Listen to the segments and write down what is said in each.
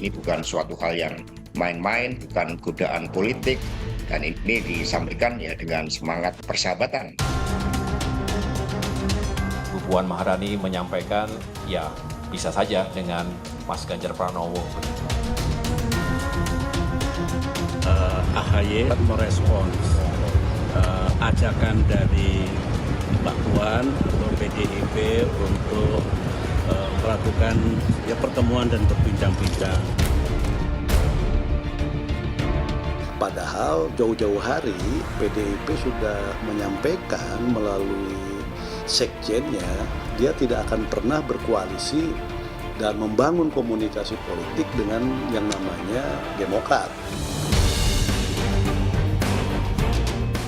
ini bukan suatu hal yang main-main, bukan godaan politik, dan ini disampaikan ya dengan semangat persahabatan. Bu Puan Maharani menyampaikan ya bisa saja dengan Mas Ganjar Pranowo. AHY merespons ajakan dari Mbak Puan atau PDIP untuk melakukan pertemuan dan berbincang-bincang. Padahal jauh-jauh hari PDIP sudah menyampaikan melalui sekjennya dia tidak akan pernah berkoalisi dan membangun komunikasi politik dengan yang namanya Demokrat.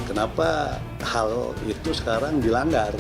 Kenapa hal itu sekarang dilanggar?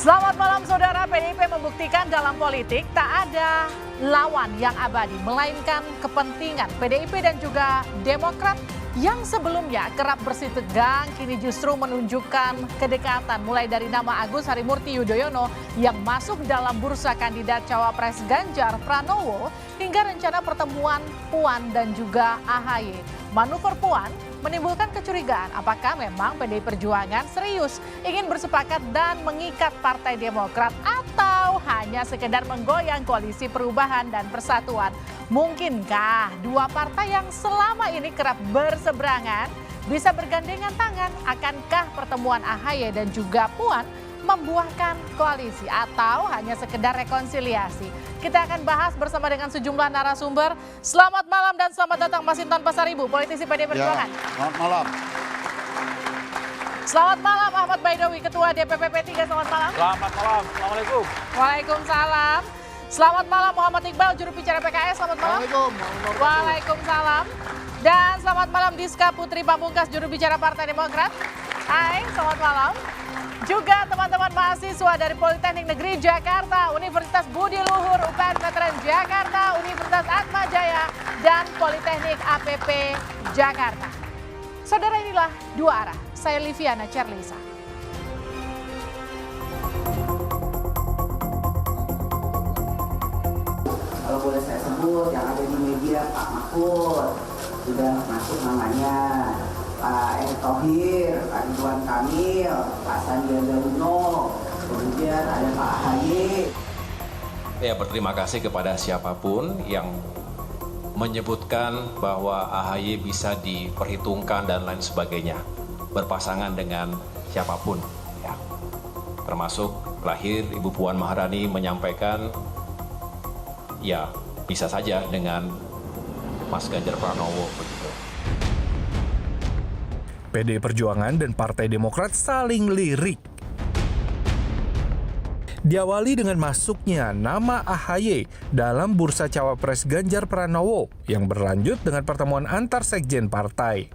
Selamat malam saudara. PDIP membuktikan dalam politik tak ada lawan yang abadi, melainkan kepentingan. PDIP dan juga Demokrat yang sebelumnya kerap bersih tegang kini justru menunjukkan kedekatan, mulai dari nama Agus Harimurti Yudhoyono yang masuk dalam bursa kandidat cawapres Ganjar Pranowo hingga rencana pertemuan Puan dan juga AHY. Manuver Puan menimbulkan kecurigaan apakah memang PDI Perjuangan serius ingin bersepakat dan mengikat Partai Demokrat atau hanya sekedar menggoyang koalisi perubahan dan persatuan. Mungkinkah dua partai yang selama ini kerap berseberangan bisa bergandengan tangan? Akankah pertemuan AHY dan juga Puan membuahkan koalisi atau hanya sekedar rekonsiliasi? Kita akan bahas bersama dengan sejumlah narasumber. Selamat malam dan selamat datang Mas Hinton Pasaribu, politisi PDI Perjuangan. Ya, selamat malam. Selamat malam Ahmad Baidowi, Ketua DPP P3. Selamat malam. Selamat malam. Assalamualaikum. Waalaikumsalam. Selamat malam Muhammad Iqbal, juru bicara PKS. Selamat malam. Waalaikumsalam. Waalaikumsalam. Dan selamat malam Diska Putri Pamungkas, juru bicara Partai Demokrat. Hai, selamat malam. Juga teman-teman mahasiswa dari Politeknik Negeri Jakarta, Universitas Budi Luhur, UPN Veteran Jakarta, Universitas Atma Jaya, dan Politeknik APP Jakarta. Saudara, inilah Dua Arah. Saya Liviana Cerlisa. Kalau boleh saya sebut yang ada di media, Pak Mahfud sudah masuk namanya, Pak Erick Thohir, Pak Ridwan Kamil, Pak Sandiaga Uno, kemudian ada Pak AHY. Ya, berterima kasih kepada siapapun yang menyebutkan bahwa AHY bisa diperhitungkan dan lain sebagainya, berpasangan dengan siapapun, ya. Termasuk terakhir Ibu Puan Maharani menyampaikan ya bisa saja dengan Mas Ganjar Pranowo begitu. PDI Perjuangan dan Partai Demokrat saling lirik. Diawali dengan masuknya nama AHY dalam bursa cawapres Ganjar Pranowo yang berlanjut dengan pertemuan antar sekjen partai.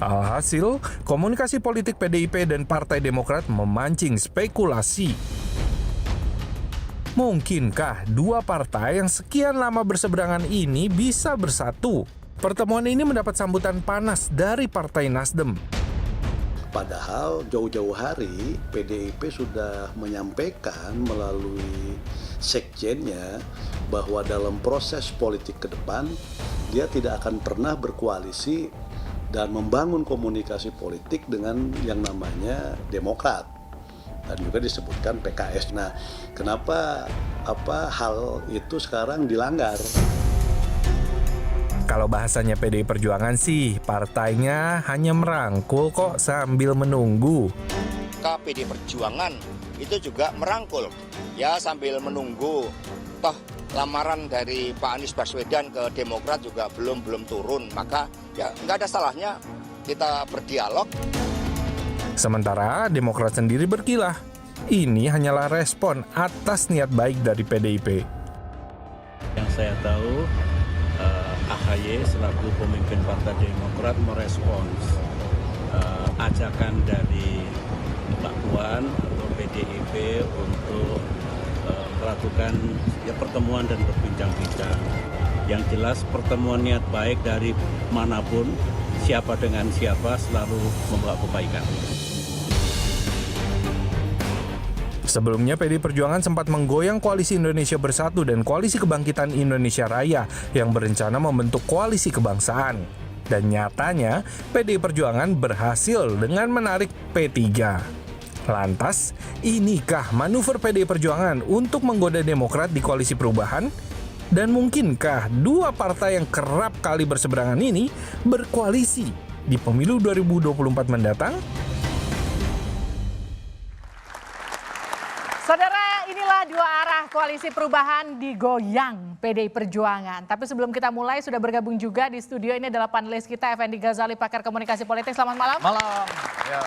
Alhasil, komunikasi politik PDIP dan Partai Demokrat memancing spekulasi. Mungkinkah dua partai yang sekian lama berseberangan ini bisa bersatu? Pertemuan ini mendapat sambutan panas dari Partai Nasdem. Padahal jauh-jauh hari PDIP sudah menyampaikan melalui sekjennya bahwa dalam proses politik ke depan dia tidak akan pernah berkoalisi dan membangun komunikasi politik dengan yang namanya Demokrat. Dan juga disebutkan PKS. Nah, kenapa hal itu sekarang dilanggar? Kalau bahasanya PDI Perjuangan sih, partainya hanya merangkul kok sambil menunggu. PDI Perjuangan itu juga merangkul, ya sambil menunggu. Toh lamaran dari Pak Anies Baswedan ke Demokrat juga belum turun, maka ya nggak ada salahnya kita berdialog. Sementara Demokrat sendiri berkilah, ini hanyalah respon atas niat baik dari PDIP. Yang saya tahu, AHY selaku pemimpin Partai Demokrat merespons ajakan dari Mbak Puan atau PDIP untuk melakukan ya pertemuan dan berbincang-bincang. Yang jelas pertemuan niat baik dari manapun, siapa dengan siapa selalu membawa kebaikan. Sebelumnya, PDI Perjuangan sempat menggoyang Koalisi Indonesia Bersatu dan Koalisi Kebangkitan Indonesia Raya yang berencana membentuk koalisi kebangsaan. Dan nyatanya, PDI Perjuangan berhasil dengan menarik P3. Lantas, inikah manuver PDI Perjuangan untuk menggoda Demokrat di Koalisi Perubahan? Dan mungkinkah dua partai yang kerap kali berseberangan ini berkoalisi di pemilu 2024 mendatang? Saudara, inilah dua arah koalisi perubahan digoyang PDI Perjuangan. Tapi sebelum kita mulai, sudah bergabung juga di studio ini adalah panelis kita, Effendi Ghazali, pakar komunikasi politik. Selamat malam. Malam. Ya.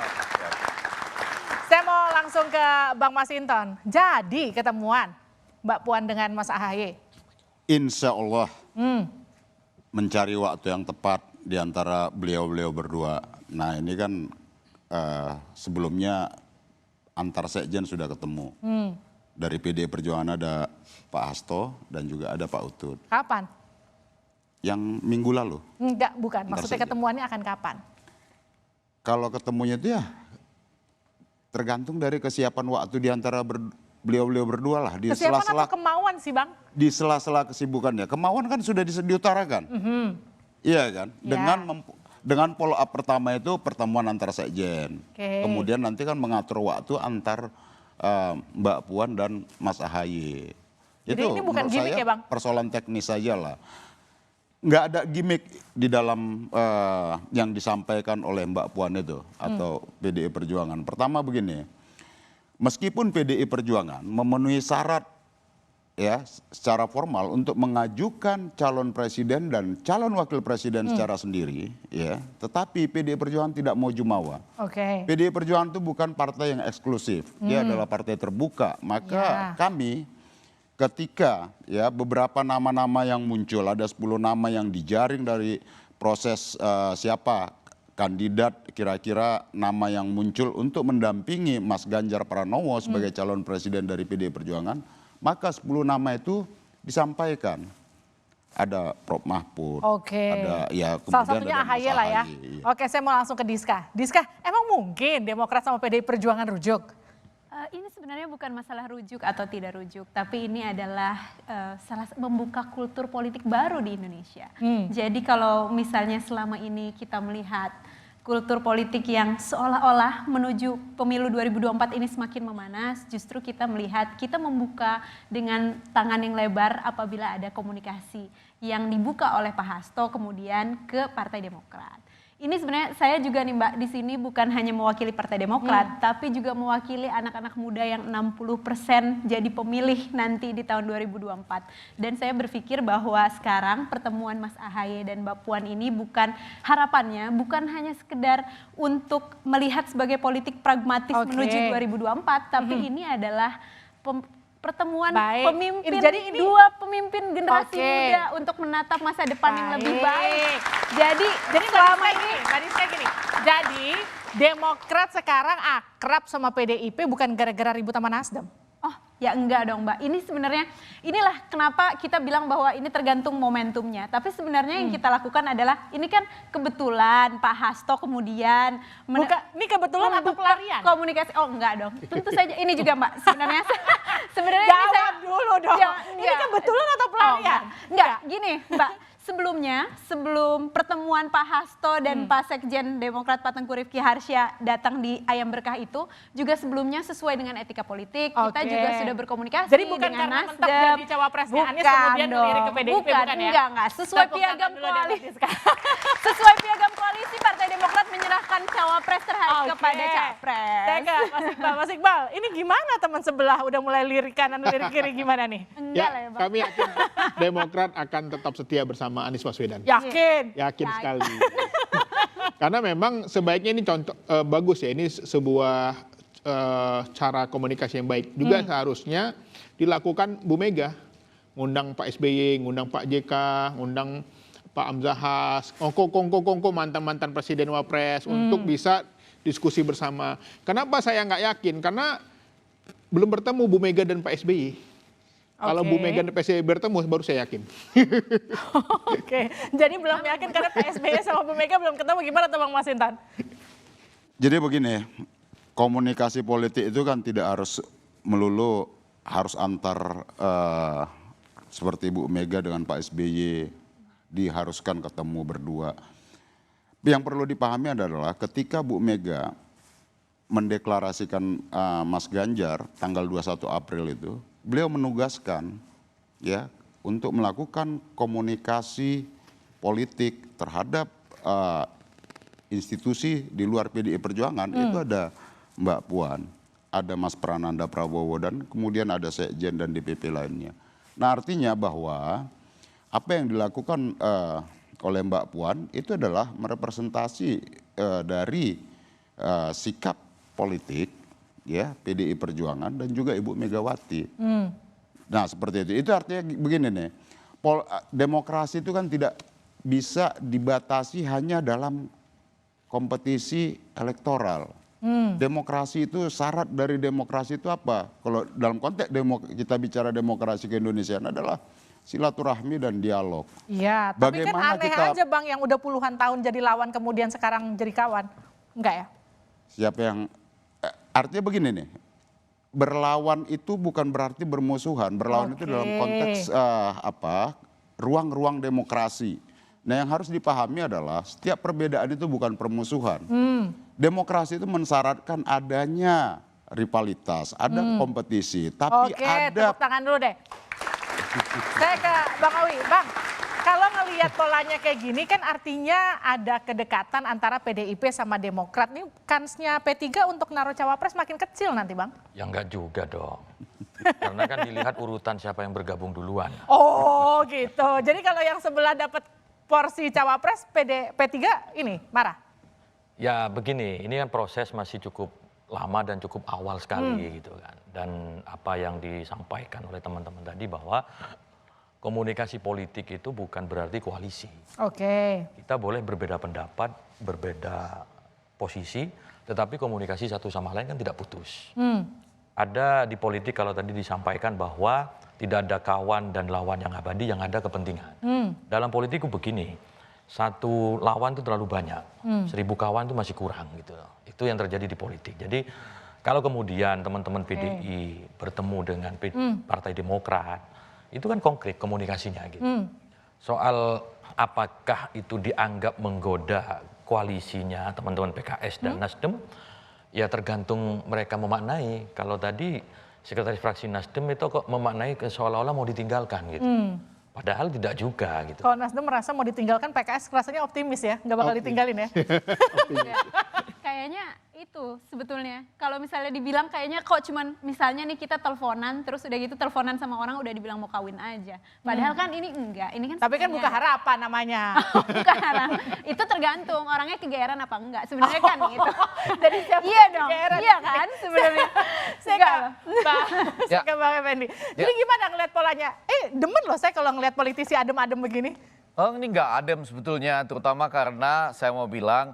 Saya mau langsung ke Bang Masinton. Jadi ketemuan Mbak Puan dengan Mas AHY. Insya Allah mencari waktu yang tepat di antara beliau-beliau berdua. Nah ini kan sebelumnya antar sekjen sudah ketemu. Dari PDI Perjuangan ada Pak Hasto dan juga ada Pak Utut. Kapan? Yang minggu lalu. Enggak, bukan. Antar Maksudnya sekjen. ketemuannya akan kapan? Kalau ketemunya itu ya tergantung dari kesiapan waktu di antara beliau-beliau berdua lah. Di Kesiapan sela-sela atau kemauan sih, Bang? di sela-sela kesibukannya. Kemauan kan sudah diutarakan. Iya kan? Ya. Dengan follow up pertama itu pertemuan antar sekjen. Oke. Kemudian nanti kan mengatur waktu antar Mbak Puan dan Mas AHY. Jadi Itu ini bukan menurut gimmick saya ya, Bang? persoalan teknis saja lah. Nggak ada gimmick di dalam yang disampaikan oleh Mbak Puan itu atau PDI Perjuangan. Pertama begini, meskipun PDI Perjuangan memenuhi syarat ya secara formal untuk mengajukan calon presiden dan calon wakil presiden secara sendiri, ya, tetapi PDI Perjuangan tidak mau jumawa. Oke. PDI Perjuangan itu bukan partai yang eksklusif, dia adalah partai terbuka. Maka kami ketika ya beberapa nama-nama yang muncul, ada 10 nama yang dijaring dari proses siapa kandidat kira-kira nama yang muncul untuk mendampingi Mas Ganjar Pranowo sebagai calon presiden dari PDI Perjuangan, maka 10 nama itu disampaikan. Ada Prof. Mahfud, Oke. ada ya Salah kemudian satunya ada Mas AHY lah ya. AHY, iya. Oke, saya mau langsung ke Diska. Diska, emang mungkin Demokrat sama PDI Perjuangan rujuk? Ini sebenarnya bukan masalah rujuk atau tidak rujuk, tapi ini adalah membuka kultur politik baru di Indonesia. Jadi kalau misalnya selama ini kita melihat kultur politik yang seolah-olah menuju pemilu 2024 ini semakin memanas, justru kita melihat kita membuka dengan tangan yang lebar apabila ada komunikasi yang dibuka oleh Pak Hasto kemudian ke Partai Demokrat. Ini sebenarnya saya juga nih Mbak di sini bukan hanya mewakili Partai Demokrat, tapi juga mewakili anak-anak muda yang 60% jadi pemilih nanti di tahun 2024. Dan saya berpikir bahwa sekarang pertemuan Mas AHY dan Mbak Puan ini bukan harapannya, bukan hanya sekedar untuk melihat sebagai politik pragmatis menuju 2024, tapi ini adalah pertemuan pemimpin, jadi ini dua pemimpin generasi muda untuk menatap masa depan yang lebih baik. Jadi selama ini tadi saya gini. Jadi Demokrat sekarang akrab sama PDIP bukan gara-gara ribut sama Nasdem. oh ya enggak dong Mbak. Ini sebenarnya inilah kenapa kita bilang bahwa ini tergantung momentumnya. Tapi sebenarnya yang kita lakukan adalah ini kan kebetulan Pak Hasto kemudian ini kebetulan atau pelarian? Komunikasi. Oh enggak dong. Tentu saja ini juga Mbak. Sebenarnya jawab dulu dong. Ini kebetulan atau pelarian? Enggak, gini Mbak. Sebelum pertemuan Pak Hasto dan Pak Sekjen Demokrat Pak Tengku Rifki Harsya datang di Ayam Berkah itu juga sebelumnya sesuai dengan etika politik. Kita juga sudah berkomunikasi jadi bukan dengan karena Nasdem. mentok jadi cawapresnya Anies kemudian melirik ke PDIP bukan ya? Enggak. Sesuai piagam koalisi. Sesuai piagam koalisi Partai Demokrat menyerahkan cawapres terhadap kepada capres. Saya ke Mas Iqbal, ini gimana teman sebelah udah mulai lirikan lirik kiri gimana nih? Enggak lah ya Bang. Kami yakin Demokrat akan tetap setia bersama Anies Baswedan. Yakin? Yakin sekali. Karena memang sebaiknya ini contoh bagus ya, ini sebuah cara komunikasi yang baik. Juga seharusnya dilakukan Bu Mega, ngundang Pak SBY, ngundang Pak JK, ngundang Pak Amzahas, kongko mantan-mantan presiden wapres untuk bisa diskusi bersama. Kenapa saya nggak yakin? Karena belum bertemu Bu Mega dan Pak SBY. Kalau Bu Mega dan Pak SBY bertemu baru saya yakin. Oke, jadi belum yakin karena Pak SBY sama Bu Mega belum ketemu. Gimana tuh Bang Masinton? Jadi begini, komunikasi politik itu kan tidak harus melulu harus antar seperti Bu Mega dengan Pak SBY diharuskan ketemu berdua. Yang perlu dipahami adalah ketika Bu Mega mendeklarasikan Mas Ganjar tanggal 21 April itu, beliau menugaskan ya untuk melakukan komunikasi politik terhadap institusi di luar PDI Perjuangan. Itu ada Mbak Puan, ada Mas Prananda Prabowo, dan kemudian ada Sekjen dan DPP lainnya. Nah, artinya bahwa apa yang dilakukan oleh Mbak Puan itu adalah merepresentasi dari sikap politik ya PDI Perjuangan dan juga Ibu Megawati. Nah, seperti itu. Itu artinya begini nih. Demokrasi itu kan tidak bisa dibatasi hanya dalam kompetisi elektoral. Demokrasi itu, syarat dari demokrasi itu apa? Kalau dalam konteks kita bicara demokrasi ke Indonesia adalah silaturahmi dan dialog. Iya, tapi Bagaimana kan aneh kita, aja Bang yang udah puluhan tahun jadi lawan kemudian sekarang jadi kawan. Enggak ya? siapa yang artinya begini nih. Berlawan itu bukan berarti bermusuhan. Berlawan itu dalam konteks ruang-ruang demokrasi. Nah, yang harus dipahami adalah setiap perbedaan itu bukan permusuhan. Demokrasi itu mensyaratkan adanya rivalitas, ada kompetisi, tapi ada. Tepuk tangan dulu deh. Saya ke Bang Awi. Bang, kalau ngelihat polanya kayak gini kan artinya ada kedekatan antara PDIP sama Demokrat. Nih kansnya P3 untuk naruh cawapres makin kecil nanti Bang. Ya enggak juga dong. Karena kan dilihat urutan siapa yang bergabung duluan. Oh gitu. Jadi kalau yang sebelah dapat porsi cawapres P3 ini marah? Ya begini, ini kan proses masih cukup lama dan cukup awal sekali gitu kan. Dan apa yang disampaikan oleh teman-teman tadi bahwa komunikasi politik itu bukan berarti koalisi. Oke. Kita boleh berbeda pendapat, berbeda posisi, tetapi komunikasi satu sama lain kan tidak putus. Ada di politik kalau tadi disampaikan bahwa tidak ada kawan dan lawan yang abadi, yang ada kepentingan. Dalam politik itu begini, satu lawan itu terlalu banyak, 1000 kawan itu masih kurang gitu. Itu yang terjadi di politik. Jadi kalau kemudian teman-teman PDI bertemu dengan Partai Demokrat, itu kan konkret komunikasinya gitu. Soal apakah itu dianggap menggoda koalisinya teman-teman PKS dan Nasdem, ya tergantung mereka memaknai. Kalau tadi Sekretaris Fraksi Nasdem itu kok memaknai seolah-olah mau ditinggalkan gitu. Padahal tidak juga gitu. Kalau Nasdem merasa mau ditinggalkan, PKS rasanya optimis ya, nggak bakal ditinggalin ya. Kayaknya itu sebetulnya. Kalau misalnya dibilang kayaknya kok cuman misalnya nih kita teleponan, terus udah gitu teleponan sama orang udah dibilang mau kawin aja. Padahal kan ini enggak. Ini kan tapi kan buka harapan namanya. Buka harapan. Itu tergantung orangnya kegeeran apa enggak. Sebenarnya kan gitu. Dari siapa iya dong. Kegeeran. Iya kan sebenarnya. Saya ke Bang Effendi. Jadi gimana ngeliat polanya? Demen loh saya kalau ngeliat politisi adem-adem begini. Oh, ini nggak adem sebetulnya, terutama karena saya mau bilang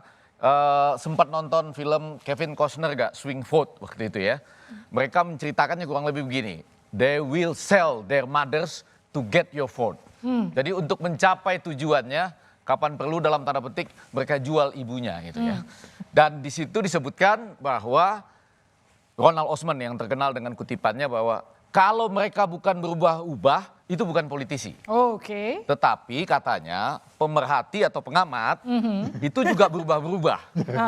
sempat nonton film Kevin Costner gak, Swing Vote waktu itu ya. Mereka menceritakannya kurang lebih begini. They will sell their mothers to get your vote. Jadi untuk mencapai tujuannya, kapan perlu dalam tanda petik mereka jual ibunya gitu ya. Dan di situ disebutkan bahwa Ronald Osman yang terkenal dengan kutipannya bahwa kalau mereka bukan berubah-ubah, itu bukan politisi. Oke. Tetapi katanya pemerhati atau pengamat itu juga berubah-berubah.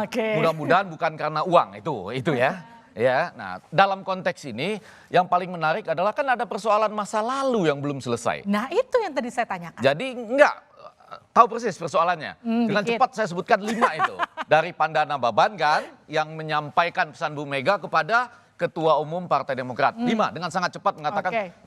Oke. Mudah-mudahan bukan karena uang itu ya. Ya, nah dalam konteks ini yang paling menarik adalah kan ada persoalan masa lalu yang belum selesai. Nah itu yang tadi saya tanyakan. Jadi enggak tahu persis persoalannya. Dengan cepat saya sebutkan 5 itu. Dari Pandana Baban kan yang menyampaikan pesan Bu Mega kepada Ketua Umum Partai Demokrat. 5 dengan sangat cepat mengatakan 1.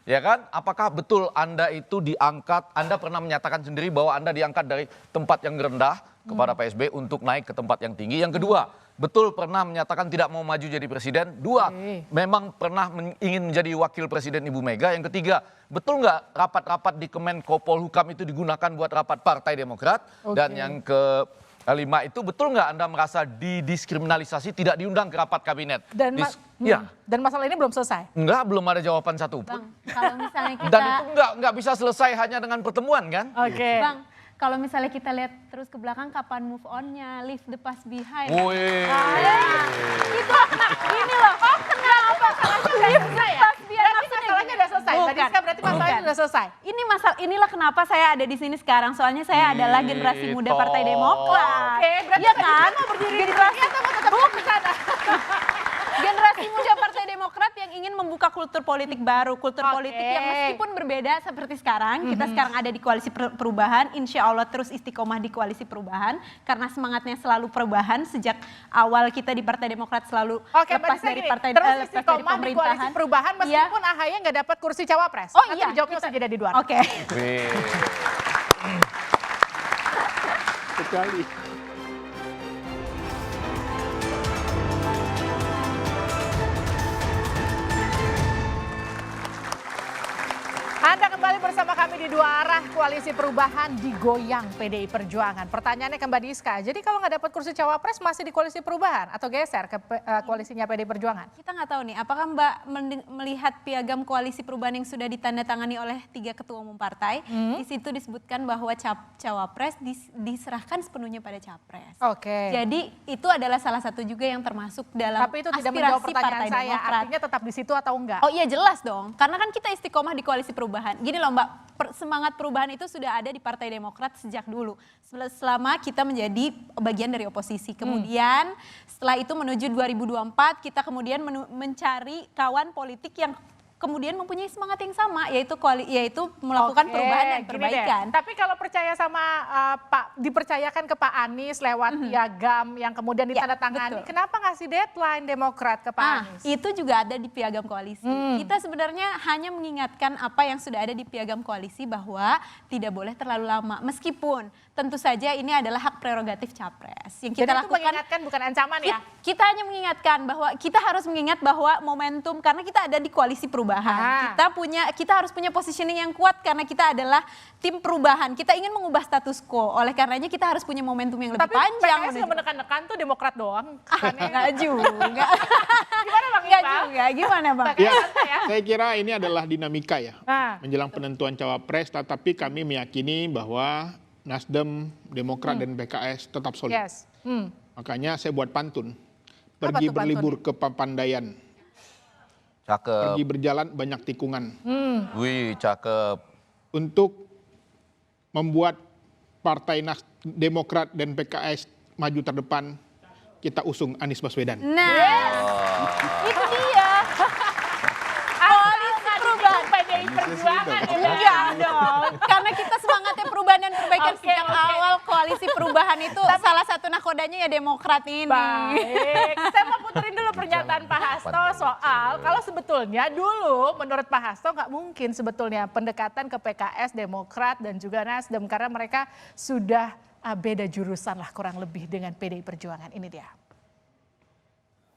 Ya kan? Apakah betul Anda itu diangkat, Anda pernah menyatakan sendiri bahwa Anda diangkat dari tempat yang rendah kepada Pak SBY untuk naik ke tempat yang tinggi. Yang kedua, betul pernah menyatakan tidak mau maju jadi presiden. Dua, memang pernah ingin menjadi wakil presiden Ibu Mega. Yang ketiga, betul nggak rapat-rapat di Kemenko Polhukam itu digunakan buat rapat Partai Demokrat? Dan yang kelima itu, betul nggak Anda merasa didiskriminalisasi, tidak diundang ke rapat kabinet? Dan masalah ini belum selesai? Enggak, belum ada jawaban satu pun. Bang, kalau misalnya kita... Dan itu nggak bisa selesai hanya dengan pertemuan kan? Oke. Bang, kalau misalnya kita lihat terus ke belakang, kapan move on-nya, leave the past behind. Wih. Itu ini loh, kenapa? Leave the past behind. Masalahnya udah selesai. Tadi kan berarti masalahnya udah selesai. Inilah kenapa saya ada di sini sekarang. Soalnya saya adalah generasi muda Partai Demokrat. Oke, berarti iya kan? mau berdiri di sini atau mau tetap di sana? Generasi muda Partai Demokrat yang ingin membuka kultur politik baru, kultur politik yang meskipun berbeda seperti sekarang, kita sekarang ada di koalisi perubahan, insya Allah terus istiqomah di koalisi perubahan, karena semangatnya selalu perubahan sejak awal kita di Partai Demokrat selalu lepas dari partai terus istiqomah di koalisi perubahan meskipun AHY nggak dapat kursi cawapres. Oh iya, dijawabnya usah jeda di luar. Oke. Sekali. Anda kembali bersama kami di Dua Arah. Koalisi Perubahan digoyang PDI Perjuangan. Pertanyaannya ke Mbak Diska, jadi kalau nggak dapat kursi cawapres masih di Koalisi Perubahan atau geser ke koalisinya PDI Perjuangan? Kita nggak tahu nih, apakah Mbak melihat piagam Koalisi Perubahan yang sudah ditandatangani oleh 3 ketua umum partai? Di situ disebutkan bahwa cawapres diserahkan sepenuhnya pada capres. Oke. Jadi itu adalah salah satu juga yang termasuk dalam Tapi itu tidak menjawab aspirasi pertanyaan Partai saya, Demokrat. artinya tetap di situ atau enggak? Oh iya jelas dong, karena kan kita istiqomah di Koalisi Perubahan. Gini loh Mbak, semangat perubahan itu sudah ada di Partai Demokrat sejak dulu. Selama kita menjadi bagian dari oposisi. Kemudian setelah itu menuju 2024 kita kemudian mencari kawan politik yang kemudian mempunyai semangat yang sama, yaitu melakukan perubahan dan perbaikan. Tapi kalau percaya sama dipercayakan ke Pak Anies lewat piagam yang kemudian ditandatangani, kenapa ngasih deadline Demokrat ke Pak Anies? Itu juga ada di piagam koalisi. Kita sebenarnya hanya mengingatkan apa yang sudah ada di piagam koalisi bahwa tidak boleh terlalu lama. Meskipun tentu saja ini adalah hak prerogatif capres. Yang kita lakukan, itu mengingatkan bukan ancaman ya? Kita hanya mengingatkan bahwa kita harus mengingat bahwa momentum, karena kita ada di koalisi perubahan. Kita harus punya positioning yang kuat karena kita adalah tim perubahan. Kita ingin mengubah status quo. Oleh karenanya kita harus punya momentum yang lebih panjang. Tapi PKS menekan-nekan tuh Demokrat doang. Enggak juga. Gimana Bang Enggak Iqbal? juga. Gimana Bang? Ya, saya kira ini adalah dinamika ya. Menjelang penentuan cawapres, tetapi kami meyakini bahwa Nasdem, Demokrat dan PKS tetap solid. Yes. Makanya saya buat pantun. Pergi berlibur ke Papandayan. Cakep. Pergi berjalan banyak tikungan. Wih, cakep. Untuk membuat Partai Demokrat dan PKS maju terdepan, kita usung Anies Baswedan. Nah, itu dia. Koalisi perubahan PDI Perjuangan. Enggak dong. Karena kita semangatnya perubahan dan perbaikan sejak awal koalisi perubahan itu salah satu nakodanya ya Demokrat ini. Baik, saya mau puterin dulu pernyataan Pak Hasto soal kalau sebetulnya dulu menurut Pak Hasto nggak mungkin sebetulnya pendekatan ke PKS, Demokrat dan juga Nasdem karena mereka sudah beda jurusan lah kurang lebih dengan PDI Perjuangan. Ini dia.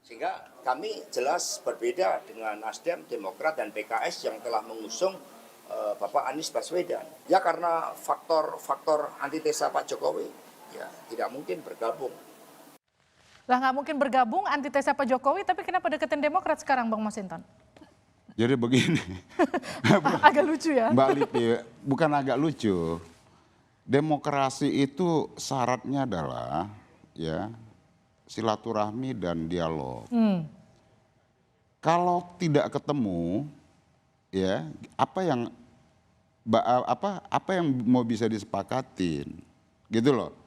Sehingga kami jelas berbeda dengan Nasdem, Demokrat dan PKS yang telah mengusung Bapak Anies Baswedan. Ya karena faktor antitesa Pak Jokowi, ya tidak mungkin bergabung. Lah nggak mungkin bergabung antitesa Pak Jokowi, tapi kenapa deketin Demokrat sekarang Bang Masinton? Jadi begini. Agak lucu ya? Mbak Lipi, bukan agak lucu. Demokrasi itu syaratnya adalah ya silaturahmi dan dialog. Kalau tidak ketemu, ya apa yang mau bisa disepakatin, gitu loh.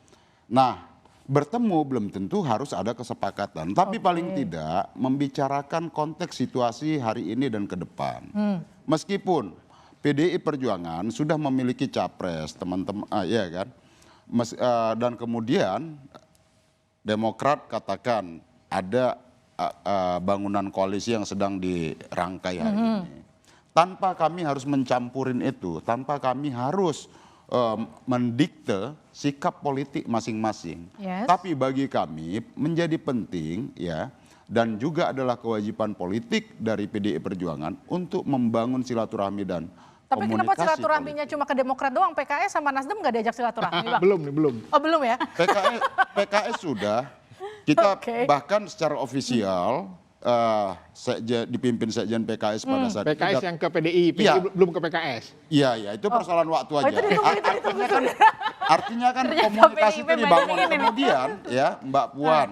Nah, bertemu belum tentu harus ada kesepakatan, tapi paling tidak membicarakan konteks situasi hari ini dan ke depan. Meskipun PDI Perjuangan sudah memiliki capres, teman-teman, ya kan, dan kemudian Demokrat katakan ada bangunan koalisi yang sedang dirangkai hari ini. tanpa kami harus mencampurin itu, tanpa kami harus mendikte sikap politik masing-masing. Yes. Tapi bagi kami menjadi penting ya, dan juga adalah kewajiban politik dari PDI Perjuangan untuk membangun silaturahmi dan Tapi kenapa komunikasi silaturahminya cuma ke Demokrat doang? PKS sama Nasdem nggak diajak silaturahmi, Bang? Belum. Oh, belum ya? PKS sudah, kita Oke. bahkan secara ofisial dipimpin Sekjen PKS pada saat itu. PKS yang ke PDI, Iya. belum ke PKS. Iya, itu persoalan waktu aja. itu ditunggu. Artinya kan Ternyata komunikasi PDIP itu dibangun. bandingin ini. Kemudian ya Mbak Puan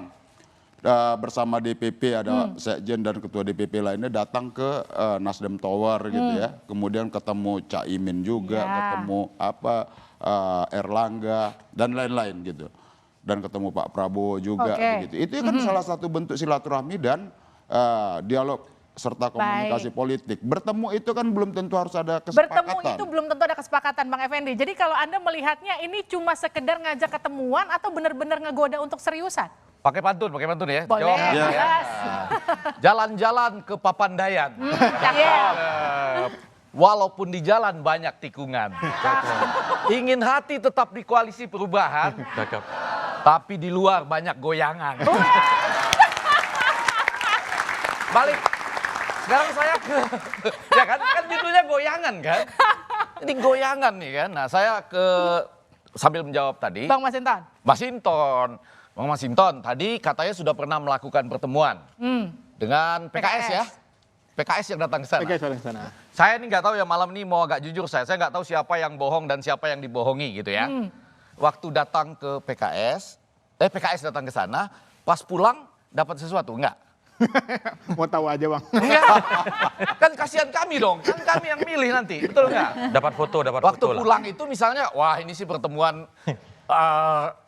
bersama DPP ada Sekjen dan Ketua DPP lainnya datang ke Nasdem Tower gitu ya. Kemudian ketemu Cak Imin juga, ketemu Erlangga dan lain-lain gitu. Dan ketemu Pak Prabowo juga begitu. Itu kan salah satu bentuk silaturahmi dan dialog serta komunikasi politik. Bertemu itu kan belum tentu harus ada kesepakatan. Bertemu itu belum tentu ada kesepakatan, Bang Effendi. Jadi kalau Anda melihatnya ini cuma sekedar ngajak ketemuan atau benar-benar ngegoda untuk seriusan? Pakai pantun ya. Boleh. Jawab. Jelas. Jalan-jalan ke Papandayan. Walaupun di jalan banyak tikungan. Ingin hati tetap di koalisi perubahan. Tapi di luar banyak goyangan. Balik. Sekarang saya ke... ya kan judulnya goyangan kan. Ini goyangan nih kan. Nah saya ke... Sambil menjawab tadi. Bang Masinton. Bang Masinton, tadi katanya sudah pernah melakukan pertemuan dengan PKS ya. PKS yang datang ke sana. PKS datang ke sana. Saya ini nggak tahu ya, malam ini mau agak jujur saya nggak tahu siapa yang bohong dan siapa yang dibohongi gitu ya. Waktu datang ke PKS datang ke sana, pas pulang dapat sesuatu enggak? Mau tahu aja, Bang. Enggak. Kan kasihan kami dong, kan kami yang milih nanti, betul nggak? Dapat foto Waktu lah. pulang itu misalnya, wah ini sih pertemuan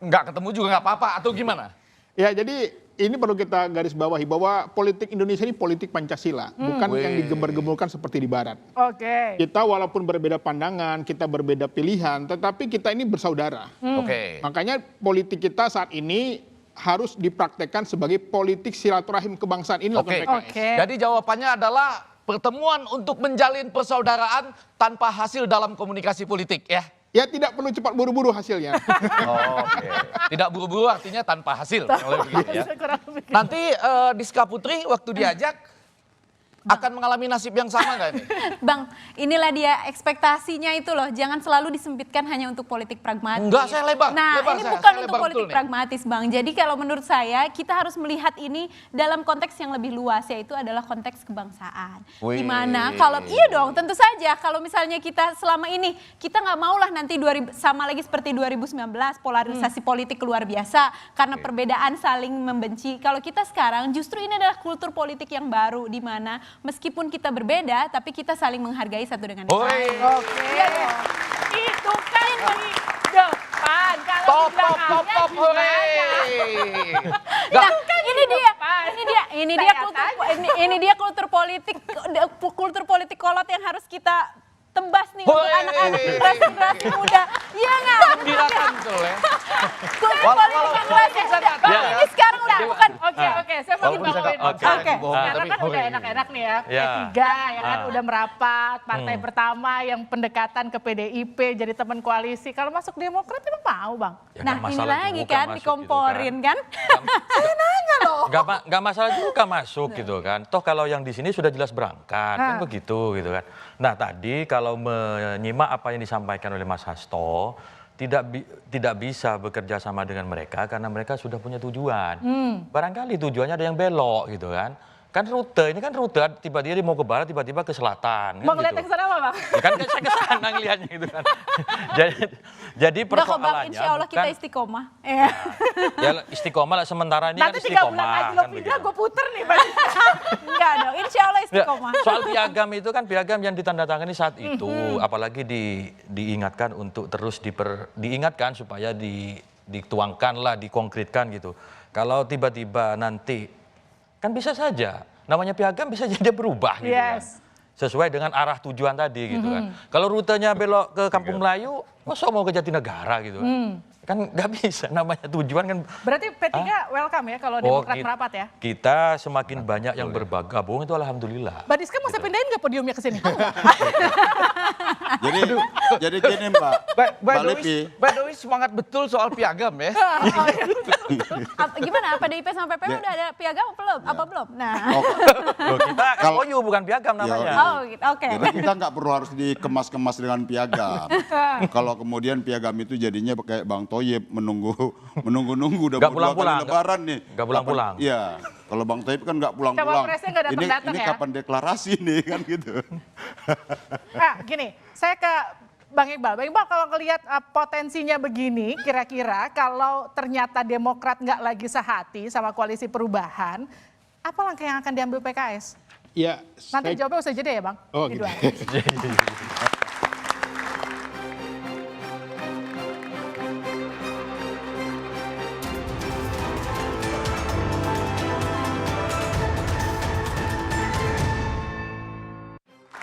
nggak ketemu juga nggak apa-apa atau gimana? Ya, jadi ini perlu kita garis bawahi bahwa politik Indonesia ini politik Pancasila, bukan yang digembar-gemburkan seperti di Barat. Oke. Kita walaupun berbeda pandangan, kita berbeda pilihan, tetapi kita ini bersaudara. Oke. Makanya politik kita saat ini harus dipraktekkan sebagai politik silaturahim kebangsaan ini Oke. PKS. Jadi jawabannya adalah pertemuan untuk menjalin persaudaraan tanpa hasil dalam komunikasi politik ya. Ya tidak perlu cepat buru-buru hasilnya. Oke. Tidak buru-buru artinya tanpa hasil. Kalau begitu ya. Kurang lebih. Nanti Diska Putri waktu diajak akan mengalami nasib yang sama nggak ini? Bang, inilah dia ekspektasinya itu loh. Jangan selalu disempitkan hanya untuk politik pragmatis. Enggak, saya lebar. Nah, lebar ini saya. bukan Saya untuk lebar politik betul nih. pragmatis, Bang. Jadi kalau menurut saya, kita harus melihat ini dalam konteks yang lebih luas, yaitu adalah konteks kebangsaan. Wih. Dimana kalau, iya dong, tentu saja. Kalau misalnya kita selama ini, kita nggak maulah nanti sama lagi seperti 2019, polarisasi politik luar biasa. Karena perbedaan saling membenci. Kalau kita sekarang, justru ini adalah kultur politik yang baru. Dimana meskipun kita berbeda, tapi kita saling menghargai satu dengan yang lain. Oke. Itu kan di depan. Kalau di belakangnya gimana? Nggak. Ini dia kultur politik kolot yang harus kita tebas nih untuk anak-anak generasi muda. Iya nggak? Gembirakan betul ya. Kultur politik generasi muda. Bang, ini sekarang udah bukan. Oke, saya mau Walaupun bisa dibawain. nggak- Oke. bohong, Karena tapi kan udah boleh. enak-enak nih ya. Ya. P3 ya kan udah merapat, partai pertama yang pendekatan ke PDIP jadi teman koalisi. Kalau masuk Demokrat emang mau, Bang? Ya, Nah nggak ini masalah lagi juga kan masuk dikomporin gitu kan. Saya nanya loh. Nggak masalah juga masuk gitu kan. Toh kalau yang di sini sudah jelas berangkat kan begitu gitu kan. Nah tadi kalau menyimak apa yang disampaikan oleh Mas Hasto, tidak bisa bekerja sama dengan mereka karena mereka sudah punya tujuan. Barangkali tujuannya ada yang belok gitu kan. Kan rute, ini kan rute tiba-tiba dia mau ke barat, tiba-tiba ke selatan. Mau kan ngeliat gitu. ke sana apa, Bang? Ya kan saya ke sana ngelihatnya gitu kan. jadi Udah kok Bang, persoalannya insya Allah kita bukan- istiqomah. ya istiqomah lah sementara ini Nanti kan 3 bulan istiqomah. lagi lo kan pindah, begitu. gue puter nih, Bang. Enggak dong, insya Allah Ya, istiqomah. soal piagam itu kan piagam yang ditandatangani saat itu, apalagi diingatkan untuk terus diingatkan supaya dituangkan lah, dikonkretkan gitu. Kalau tiba-tiba nanti kan bisa saja, namanya piagam bisa jadi berubah gitu kan. Sesuai dengan arah tujuan tadi gitu kan. Kalau rutenya belok ke Kampung Melayu, masa mau ke Jatinegara gitu kan. Kan nggak bisa, namanya tujuan kan. Berarti P3 welcome ya kalau Demokrat merapat ya? Kita semakin banyak yang bergabung itu alhamdulillah. Mbak Diska mau saya pindahin nggak podiumnya ke sini? Jadi gini Mbak, Mbak Dewi semangat betul soal piagam ya. Gimana, PDIP sama PPM udah ada piagam belum? Apa belum? Nah. Loh, kita MOU bukan piagam namanya. Oh gitu, oke. Jadi kita nggak perlu harus dikemas-kemas dengan piagam. Kalau kemudian piagam itu jadinya kayak Bang Toyib menunggu udah Nggak mau 2 kali pulang-pulang. lebaran nih. Nggak pulang-pulang. Iya, kalau Bang Toyib kan nggak pulang-pulang. Cawapresnya nggak datang-datang Ini ya? kapan deklarasi nih kan gitu. Nah, gini, saya ke Bang Iqbal. Bang Iqbal kalau ngelihat potensinya begini, kira-kira kalau ternyata Demokrat nggak lagi sehati sama koalisi perubahan, apa langkah yang akan diambil PKS? Ya, Nanti jawabnya usai jeda ya Bang? Oh, Di gitu. dua.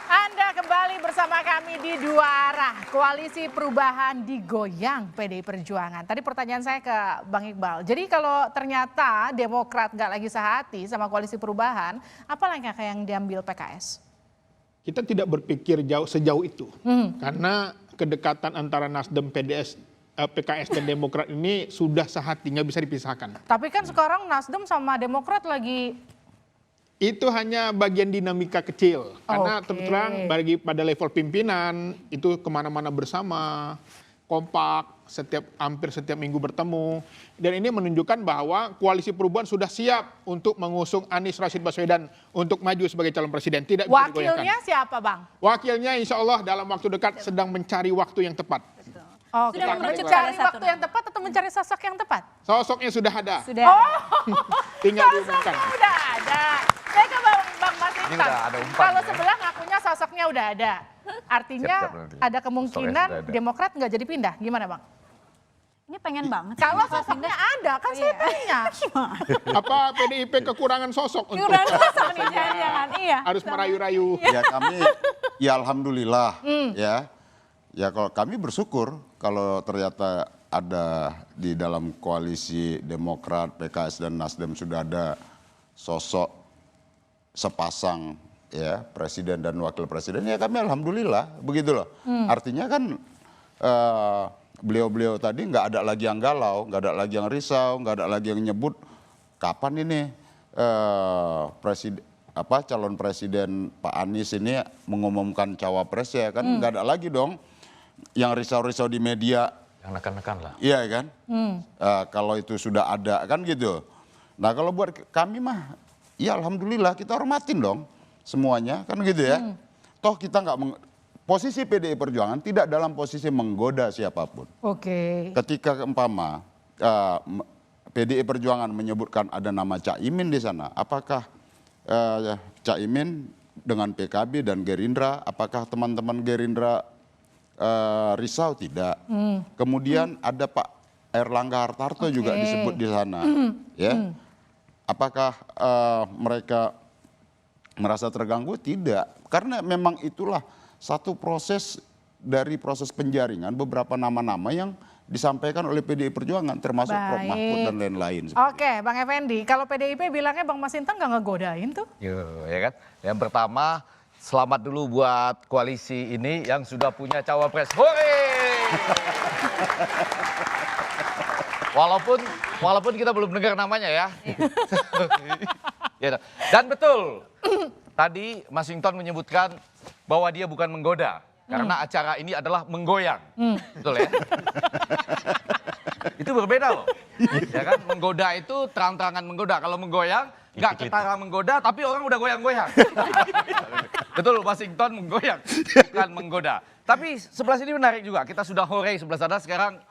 Anda kembali bersama kami di Dua Arah. Koalisi perubahan digoyang PDI Perjuangan. Tadi pertanyaan saya ke Bang Iqbal. Jadi kalau ternyata Demokrat nggak lagi sehati sama koalisi perubahan, apa langkah yang diambil PKS? Kita tidak berpikir sejauh itu. Karena kedekatan antara Nasdem, PKS dan Demokrat ini sudah sehati, nggak bisa dipisahkan. Tapi kan sekarang Nasdem sama Demokrat lagi... Itu hanya bagian dinamika kecil. Karena terus terang pada level pimpinan itu kemana-mana bersama, kompak, hampir setiap minggu bertemu. Dan ini menunjukkan bahwa koalisi perubahan sudah siap untuk mengusung Anies Rashid Baswedan untuk maju sebagai calon presiden. Tidak bisa digoyahkan. Wakilnya siapa Bang? Wakilnya insya Allah dalam waktu dekat sedang mencari waktu yang tepat. Oke, mencari waktu yang tepat atau mencari sosok yang tepat? Sosoknya sudah ada. Sudah. Tinggal diumumkan. Sosoknya udah ada. Saya ke Bang Masinton. udah ada umpan Kalau ya. sebelah ngakunya sosoknya udah ada. Artinya Siap-siap nanti. ada kemungkinan Sosoknya sudah ada. Demokrat nggak jadi pindah. Gimana Bang? Ini pengen banget. Kalau sosoknya ada, kan saya tanya. Apa PDIP kekurangan sosok untuk Kurang sosok nih, jangan-jangan. Iya. harus merayu-rayu. Ya kami, ya alhamdulillah ya. Ya kalau kami bersyukur kalau ternyata ada di dalam koalisi Demokrat, PKS dan Nasdem sudah ada sosok sepasang ya presiden dan wakil presiden, ya kami alhamdulillah begitu loh. Artinya kan beliau-beliau tadi nggak ada lagi yang galau, nggak ada lagi yang risau, nggak ada lagi yang nyebut kapan ini calon presiden Pak Anies ini mengumumkan cawapres ya kan, nggak ada lagi dong yang risau-risau di media. Yang nekan-nekan lah. Iya kan, kalau itu sudah ada kan gitu. Nah kalau buat kami mah, ya alhamdulillah kita hormatin dong semuanya kan gitu ya. Toh kita nggak posisi PDI Perjuangan tidak dalam posisi menggoda siapapun. Oke. Ketika umpama PDI Perjuangan menyebutkan ada nama Caimin di sana, apakah Caimin dengan PKB dan Gerindra, apakah teman-teman Gerindra risau? Tidak. Kemudian ada Pak Erlangga Hartarto juga disebut di sana, ya. Apakah mereka merasa terganggu? Tidak, karena memang itulah satu proses dari proses penjaringan beberapa nama-nama yang disampaikan oleh PDI Perjuangan, termasuk Prof Mahfud dan lain-lain. Oke, Bang Effendi, kalau PDIP bilangnya Bang Masinton nggak ngegodain tuh? Ya kan. Yang pertama, selamat dulu buat koalisi ini yang sudah punya cawapres. Hore! Walaupun kita belum dengar namanya ya. Ya, dan betul, tadi Masinton menyebutkan bahwa dia bukan menggoda. Karena acara ini adalah menggoyang. Betul ya? Itu berbeda loh. Ya kan, menggoda itu terang-terangan menggoda. Kalau menggoyang, nggak ketara menggoda, tapi orang udah goyang-goyang. Betul, Masinton menggoyang, bukan menggoda. Tapi sebelah sini menarik juga, kita sudah hore sebelah sana, sekarang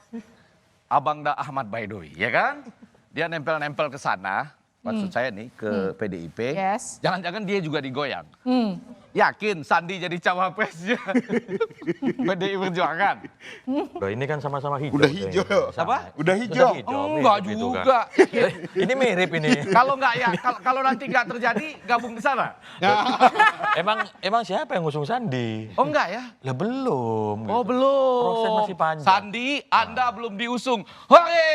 Abang Da Ahmad Baidowi, ya kan? Dia nempel-nempel ke sana, maksud saya nih, ke PDIP. Yes. Jangan-jangan dia juga digoyang. Yakin Sandi jadi cawapresnya PDI Perjuangan? Loh, ini kan sama-sama hijau. Udah hijau. Apa? Udah hijau. Enggak mirip itu juga. kan. Ini mirip ini. Kalau nggak ya, kalau nanti nggak terjadi, gabung di sana. Emang siapa yang ngusung Sandi? Oh enggak ya? Lah belum. Oh gitu. belum. Proses masih panjang. Sandi, Anda belum diusung. Hore!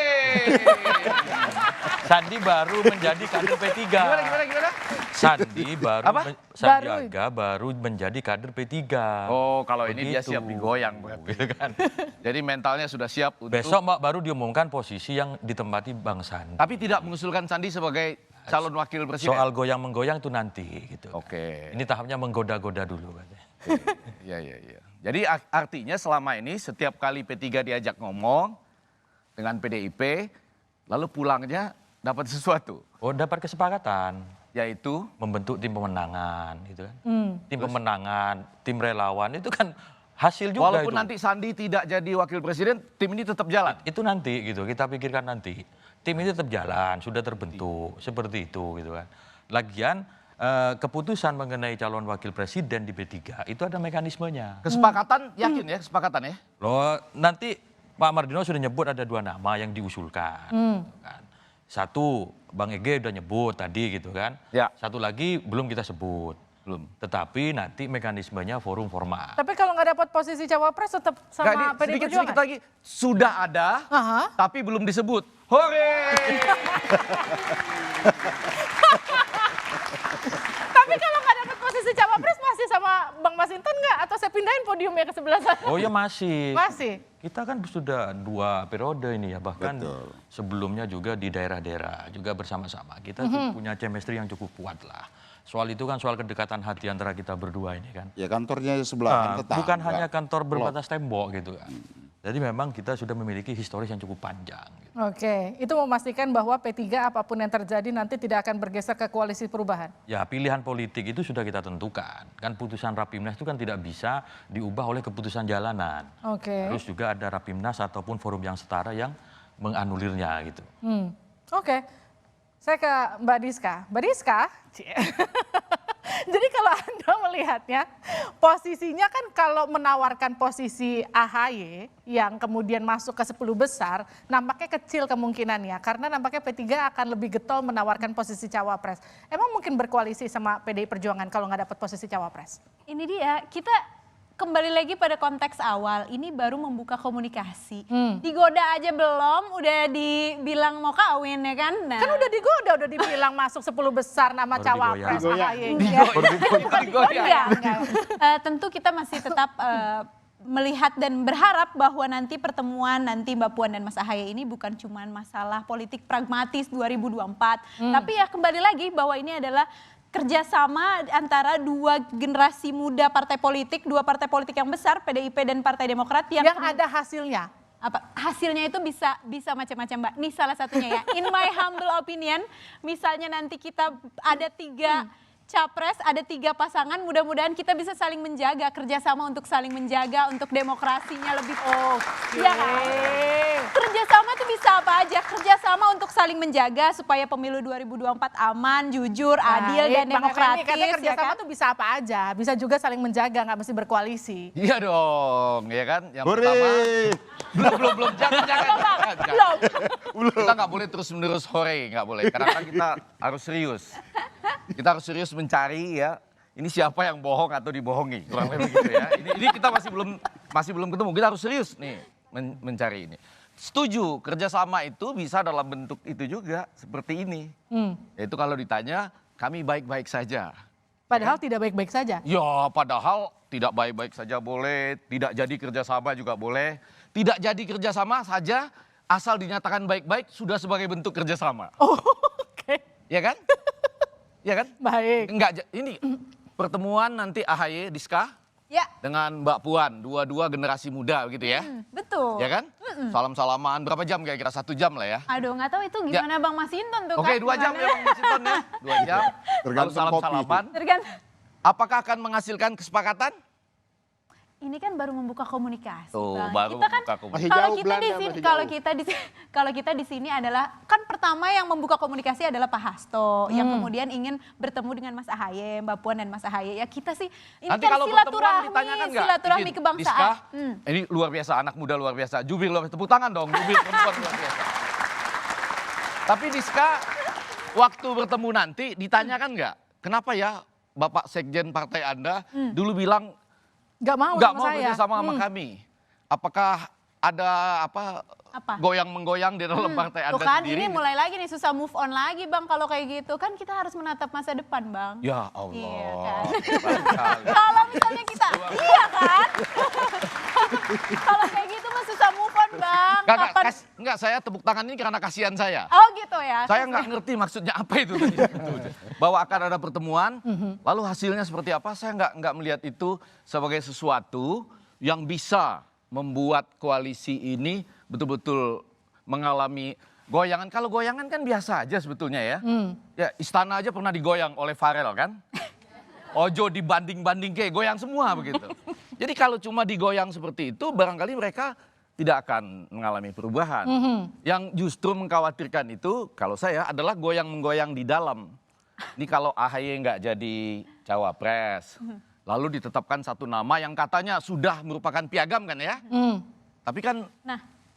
Sandi baru menjadi kader P3. Gimana? Sandi baru Apa? Sandiaga baru menjadi kader P3. Oh, kalau ini dia Begitu. siap digoyang gitu kan. Jadi mentalnya sudah siap untuk. Besok Mbak baru diumumkan posisi yang ditempati Bang Sandi. Tapi tidak mengusulkan Sandi sebagai calon wakil presiden. Soal goyang-menggoyang itu nanti gitu. Oke. Ini tahapnya menggoda-goda dulu katanya. Iya. Jadi artinya selama ini setiap kali P3 diajak ngomong dengan PDIP, lalu pulangnya dapat sesuatu. Oh, dapat kesepakatan. Yaitu Membentuk tim pemenangan gitu kan. Tim pemenangan, tim relawan itu kan hasil juga walaupun itu. nanti Sandi tidak jadi wakil presiden, tim ini tetap jalan. Itu nanti gitu, kita pikirkan nanti. Tim ini tetap jalan, sudah terbentuk seperti itu gitu kan. Lagian keputusan mengenai calon wakil presiden di P3 itu ada mekanismenya. Kesepakatan yakin ya, kesepakatan ya? Loh, nanti Pak Mardiono sudah nyebut ada 2 nama yang diusulkan. Kan. Satu, Bang Ege udah nyebut tadi gitu kan. Ya. Satu lagi belum kita sebut. Belum. Tetapi nanti mekanismenya forum formal. Tapi kalau nggak dapat posisi cawapres tetap sama PDI Perjuangan. Sedikit lagi, sudah ada, tapi belum disebut. Hore! Tapi kalau nggak dapat posisi cawapres masih sama Bang Masinton nggak? Atau saya pindahin podiumnya ke sebelah sana? Oh ya masih. Masih? Kita kan sudah 2 periode ini ya, bahkan sebelumnya juga di daerah-daerah juga bersama-sama. Kita punya chemistry yang cukup kuat lah. Soal itu kan soal kedekatan hati antara kita berdua ini kan. Ya kantornya sebelah tetangga. Bukan hanya kantor berbatas tembok gitu kan. Jadi memang kita sudah memiliki historis yang cukup panjang. Gitu. Oke, itu memastikan bahwa P3 apapun yang terjadi nanti tidak akan bergeser ke koalisi perubahan? Ya pilihan politik itu sudah kita tentukan. Kan putusan Rapimnas itu kan tidak bisa diubah oleh keputusan jalanan. Oke. Terus juga ada Rapimnas ataupun forum yang setara yang menganulirnya gitu. Oke, saya ke Mbak Diska. Mbak Diska, jadi kalau Anda melihatnya, posisinya kan kalau menawarkan posisi AHY yang kemudian masuk ke 10 besar, nampaknya kecil kemungkinannya. Karena nampaknya P3 akan lebih getol menawarkan posisi cawapres. Emang mungkin berkoalisi sama PDI Perjuangan kalau nggak dapat posisi cawapres? Ini dia, kita kembali lagi pada konteks awal, ini baru membuka komunikasi. Digoda aja belum, udah dibilang mau kawin ya kan? Nah. Kan udah digoda, udah dibilang masuk 10 besar nama Baru cawapres AHY. Tentu kita masih tetap melihat dan berharap bahwa nanti pertemuan nanti Mbak Puan dan Mas Ahaye ini bukan cuma masalah politik pragmatis 2024. Tapi ya kembali lagi bahwa ini adalah kerjasama antara 2 generasi muda partai politik, 2 partai politik yang besar, PDIP dan Partai Demokrat yang ada hasilnya. Apa hasilnya itu bisa macam-macam Mbak. Ini salah satunya ya. In my humble opinion, misalnya nanti kita ada 3 capres, ada 3 pasangan, mudah-mudahan kita bisa saling menjaga, kerjasama untuk saling menjaga, untuk demokrasinya lebih. Ya kan? Kerjasama itu bisa apa aja, kerjasama untuk saling menjaga supaya pemilu 2024 aman, jujur, adil dan demokratis. Katanya kerjasama ya kan? tuh bisa apa aja, bisa juga saling menjaga, nggak mesti berkoalisi. Iya dong, ya kan? Yang pertama, belum, jangan. Kita nggak boleh terus-menerus hore, nggak boleh. Karena kan kita harus serius. Kita harus serius mencari ya, ini siapa yang bohong atau dibohongi, kurang lebih gitu ya. Ini kita masih belum ketemu, kita harus serius nih mencari ini. Setuju, kerjasama itu bisa dalam bentuk itu juga, seperti ini. Yaitu kalau ditanya, kami baik-baik saja. Padahal tidak baik-baik saja. Ya, padahal tidak baik-baik saja boleh, tidak jadi kerjasama juga boleh. Tidak jadi kerjasama saja, asal dinyatakan baik-baik sudah sebagai bentuk kerjasama. Oh, oke. Ya kan? Ya kan? Baik. Enggak, ini pertemuan nanti AHY, Diska, ya, dengan Mbak Puan, 2 generasi muda gitu ya. Betul. Ya kan? Salam-salaman, berapa jam kira-kira? 1 jam lah ya. Aduh, nggak tahu itu gimana Bang Masinton tuh. Oke, 2 jam ya Bang Masinton ya. 2 jam. Lalu salam-salaman. Tergantung. Apakah akan menghasilkan kesepakatan? Ini kan baru membuka komunikasi. Tuh, Bang. baru Kita kan membuka komunikasi. Masih kalau jauh, kita Belanda di sini, masih kalau jauh. kita di sini adalah kan pertama yang membuka komunikasi adalah Pak Hasto yang kemudian ingin bertemu dengan Mas Ahaye, Mbak Puan dan Mas Ahaye. Ya kita sih ini Nanti kan kalau pertemuan silaturahmi, ditanyakan nggak? silaturahmi Izin, kebangsaan. Diska, ini luar biasa, anak muda luar biasa. Jubir luar biasa, tepuk tangan dong, Jubir perempuan luar biasa. Tapi Diska, waktu bertemu nanti ditanyakan nggak? Kenapa ya Bapak Sekjen partai Anda dulu bilang Nggak mau nggak sama mau saya. kerjasama sama kami? Apakah ada apa goyang-menggoyang di dalam partai Anda Tuh kan sendiri? ini mulai lagi nih susah move on lagi Bang kalau kayak gitu. Kan kita harus menatap masa depan Bang. Ya Allah. Iya kan? Baik sekali. Kalau misalnya kita, iya kan? Kalau kayak gitu mah susah move on Bang. Enggak, saya tepuk tangan ini karena kasihan saya. Oh gitu ya? Saya nggak ngerti maksudnya apa itu tadi. Bahwa akan ada pertemuan, lalu hasilnya seperti apa, saya nggak melihat itu sebagai sesuatu yang bisa membuat koalisi ini betul-betul mengalami goyangan. Kalau goyangan kan biasa aja sebetulnya ya. Ya istana aja pernah digoyang oleh Farel kan. Ojo dibanding-banding kayak goyang semua begitu. Jadi kalau cuma digoyang seperti itu barangkali mereka tidak akan mengalami perubahan. Yang justru mengkhawatirkan itu kalau saya adalah goyang-menggoyang di dalam. Ini kalau AHY nggak jadi cawapres, lalu ditetapkan satu nama yang katanya sudah merupakan piagam kan ya. Tapi kan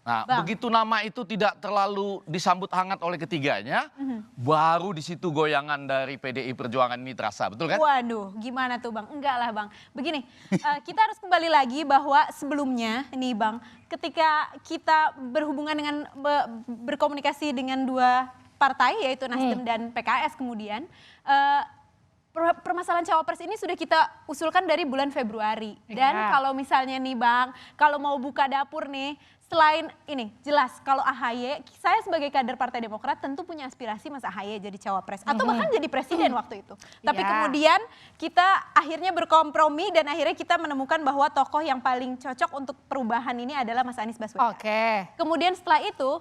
Nah, begitu nama itu tidak terlalu disambut hangat oleh ketiganya, baru di situ goyangan dari PDI Perjuangan ini terasa, betul kan? Waduh, gimana tuh Bang? Enggak lah Bang. Begini, kita harus kembali lagi bahwa sebelumnya nih Bang, ketika kita berhubungan dengan berkomunikasi dengan dua partai yaitu Nasdem dan PKS kemudian, permasalahan cawapres ini sudah kita usulkan dari bulan Februari. Dan kalau misalnya nih Bang, kalau mau buka dapur nih, selain ini jelas kalau AHY, saya sebagai kader Partai Demokrat tentu punya aspirasi Mas AHY jadi cawapres atau bahkan jadi presiden waktu itu. Tapi kemudian kita akhirnya berkompromi dan akhirnya kita menemukan bahwa tokoh yang paling cocok untuk perubahan ini adalah Mas Anies Baswedan. Kemudian setelah itu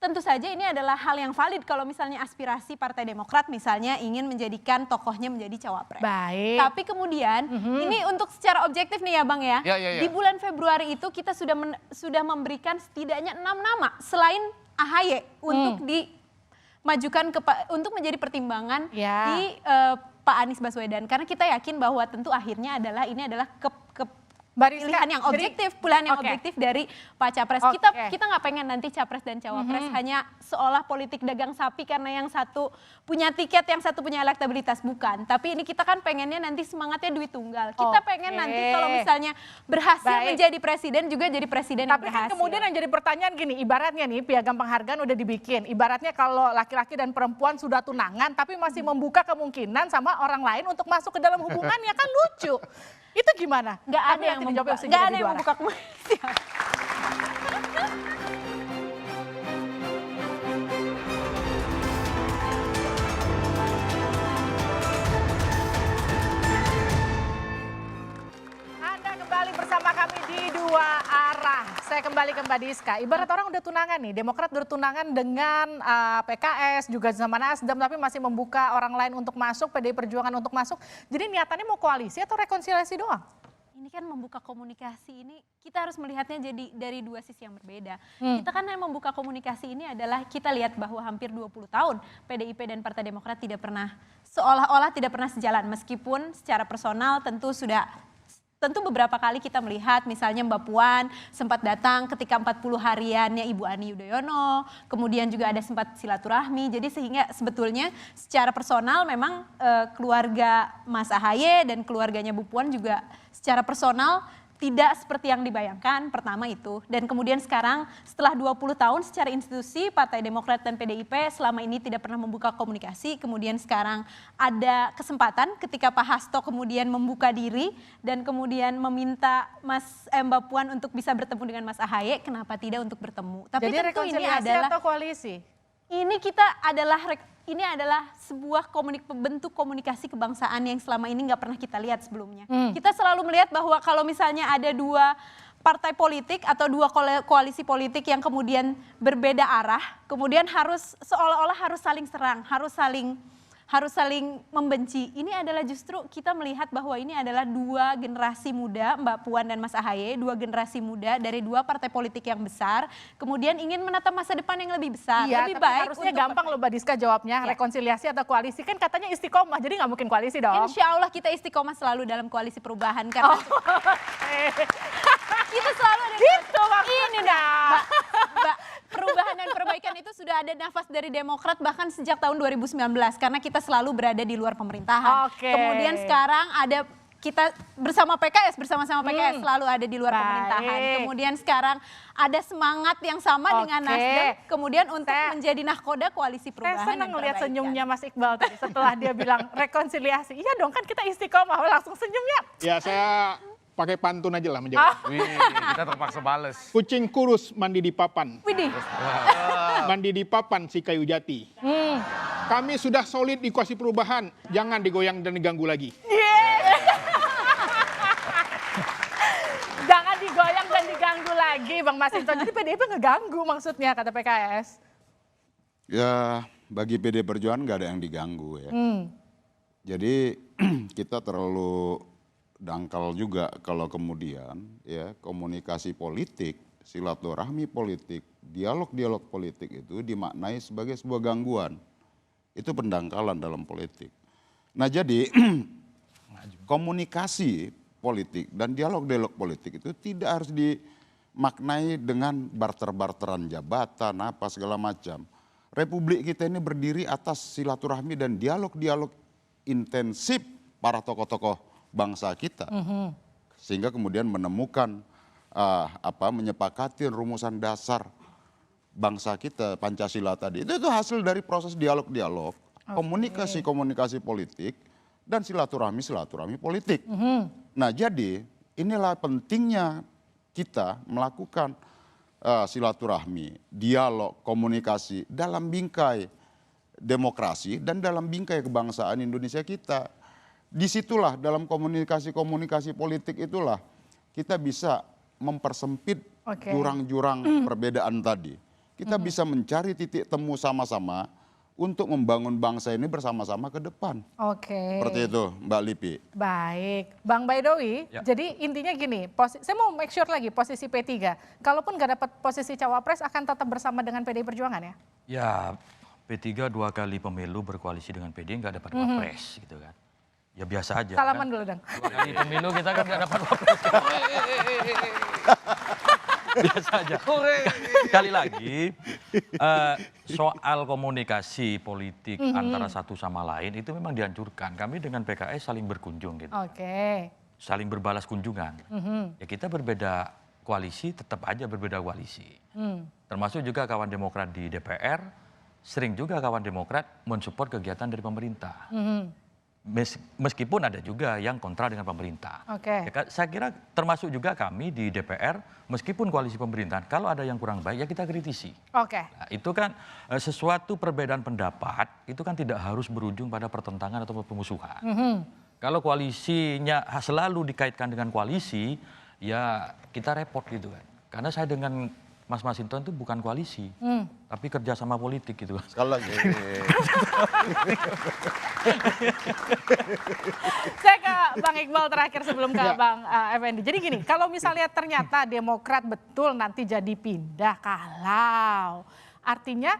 tentu saja ini adalah hal yang valid kalau misalnya aspirasi Partai Demokrat misalnya ingin menjadikan tokohnya menjadi cawapres. Baik. Tapi kemudian ini untuk secara objektif nih ya Bang ya. Ya. Di bulan Februari itu kita sudah memberikan setidaknya 6 nama selain AHY untuk dimajukan untuk menjadi pertimbangan di Pak Anies Baswedan. Karena kita yakin bahwa tentu akhirnya ini adalah pilihan yang objektif, objektif dari Pak Capres. Kita nggak pengen nanti Capres dan Cawapres hanya seolah politik dagang sapi karena yang satu punya tiket, yang satu punya elektabilitas, bukan. Tapi ini kita kan pengennya nanti semangatnya duit tunggal. Kita pengen nanti kalau misalnya berhasil menjadi presiden juga jadi presiden yang berhasil. Tapi kan kemudian yang jadi pertanyaan gini, ibaratnya nih piagam penghargaan udah dibikin. Ibaratnya kalau laki-laki dan perempuan sudah tunangan tapi masih membuka kemungkinan sama orang lain untuk masuk ke dalam hubungan ya kan lucu. Itu gimana? Nggak ada yang membuka kemungkinan. Anda kembali bersama kami di Dua Arah. Saya kembali ke Mbak Diska. Ibarat orang udah tunangan nih, Demokrat bertunangan dengan PKS juga sama Nasdem, tapi masih membuka orang lain untuk masuk, PDI Perjuangan untuk masuk. Jadi niatannya mau koalisi atau rekonsiliasi doang? Ini kan membuka komunikasi ini kita harus melihatnya jadi dari dua sisi yang berbeda. Kita kan yang membuka komunikasi ini adalah kita lihat bahwa hampir 20 tahun PDIP dan Partai Demokrat tidak pernah seolah-olah tidak pernah sejalan meskipun secara personal tentu beberapa kali kita melihat misalnya Mbak Puan sempat datang ketika 40 hariannya Ibu Ani Yudhoyono, kemudian juga ada sempat silaturahmi. Jadi sehingga sebetulnya secara personal memang keluarga Mas AHY dan keluarganya Bu Puan juga secara personal tidak seperti yang dibayangkan, pertama itu. Dan kemudian sekarang setelah 20 tahun secara institusi Partai Demokrat dan PDIP selama ini tidak pernah membuka komunikasi. Kemudian sekarang ada kesempatan ketika Pak Hasto kemudian membuka diri dan kemudian meminta Mbak Puan untuk bisa bertemu dengan Mas AHY, kenapa tidak untuk bertemu. Tapi jadi tentu ini rekonsiliasi adalah atau koalisi? Ini adalah sebuah bentuk komunikasi kebangsaan yang selama ini nggak pernah kita lihat sebelumnya. Kita selalu melihat bahwa kalau misalnya ada dua partai politik atau dua koalisi politik yang kemudian berbeda arah, kemudian harus seolah-olah harus saling serang, harus saling membenci. Ini adalah justru kita melihat bahwa ini adalah dua generasi muda, Mbak Puan dan Mas Ahaye, dua generasi muda dari dua partai politik yang besar, kemudian ingin menatap masa depan yang lebih besar. Iya, lebih tapi baik harusnya untuk gampang loh Mbak Diska jawabnya, rekonsiliasi atau koalisi, kan katanya istiqomah, jadi nggak mungkin koalisi dong. Insya Allah kita istiqomah selalu dalam koalisi perubahan karena kita selalu ada gitu maksudnya. Ini dah, Mbak, perubahan dan perbaikan itu sudah ada nafas dari Demokrat bahkan sejak tahun 2019 karena kita selalu berada di luar pemerintahan. Oke. Kemudian sekarang ada kita bersama PKS, bersama-sama PKS selalu ada di luar pemerintahan. Kemudian sekarang ada semangat yang sama dengan Nasdem, kemudian untuk menjadi nahkoda koalisi perubahan. Saya senang dan ngeliat perbaikan. senyumnya Mas Iqbal tadi setelah dia bilang rekonsiliasi. Iya dong, kan kita istiqomah, langsung senyumnya. Ya saya pakai pantun aja lah menjawab. Wih, kita terpaksa bales. Kucing kurus mandi di papan. Widih. Mandi di papan si kayu jati. Kami sudah solid di koalisi perubahan, jangan digoyang dan diganggu lagi. Jangan digoyang dan diganggu lagi Bang Masinton. Jadi PDIP ngeganggu maksudnya kata PKS. Ya bagi PD Perjuangan nggak ada yang diganggu ya. Jadi kita terlalu dangkal juga kalau kemudian ya komunikasi politik, silaturahmi politik, dialog-dialog politik itu dimaknai sebagai sebuah gangguan. Itu pendangkalan dalam politik. Nah jadi komunikasi politik dan dialog-dialog politik itu tidak harus dimaknai dengan barter-barteran jabatan apa segala macam. Republik kita ini berdiri atas silaturahmi dan dialog-dialog intensif para tokoh-tokoh bangsa kita, sehingga kemudian menemukan menyepakati rumusan dasar bangsa kita Pancasila tadi. Itu hasil dari proses dialog-dialog, komunikasi politik dan silaturahmi politik. Nah jadi inilah pentingnya kita melakukan silaturahmi, dialog, komunikasi dalam bingkai demokrasi dan dalam bingkai kebangsaan Indonesia kita. Disitulah dalam komunikasi politik itulah kita bisa mempersempit jurang-jurang perbedaan tadi. Kita bisa mencari titik temu sama-sama untuk membangun bangsa ini bersama-sama ke depan. Seperti itu Mbak Lipi. Baik, Bang Baidowi, jadi intinya gini, saya mau make sure lagi posisi P3, kalaupun nggak dapat posisi cawapres akan tetap bersama dengan PDI Perjuangan ya? Ya, P3 2 kali pemilu berkoalisi dengan PD nggak dapat wapres gitu kan. Ya biasa aja. Salaman kan? dulu dong. 2 kali pemilu kita kan nggak dapat wapres. Biasa aja. Sekali lagi, soal komunikasi politik antara satu sama lain itu memang dihancurkan. Kami dengan PKS saling berkunjung gitu. Saling berbalas kunjungan. Ya kita berbeda koalisi, tetap aja berbeda koalisi. Termasuk juga kawan Demokrat di DPR, sering juga kawan Demokrat mensupport kegiatan dari pemerintah. Meskipun ada juga yang kontra dengan pemerintah. Ya, saya kira termasuk juga kami di DPR, meskipun koalisi pemerintahan, kalau ada yang kurang baik ya kita kritisi. Nah, itu kan sesuatu perbedaan pendapat, itu kan tidak harus berujung pada pertentangan atau pemusuhan. Kalau koalisinya selalu dikaitkan dengan koalisi, ya kita repot gitu kan. Karena saya dengan Mas Masinton itu bukan koalisi, tapi kerjasama politik gitu. Sekali lagi. Saya ke Bang Iqbal terakhir sebelum ke Bang Effendi. Jadi gini, kalau misalnya ternyata Demokrat betul nanti jadi pindah, kalau artinya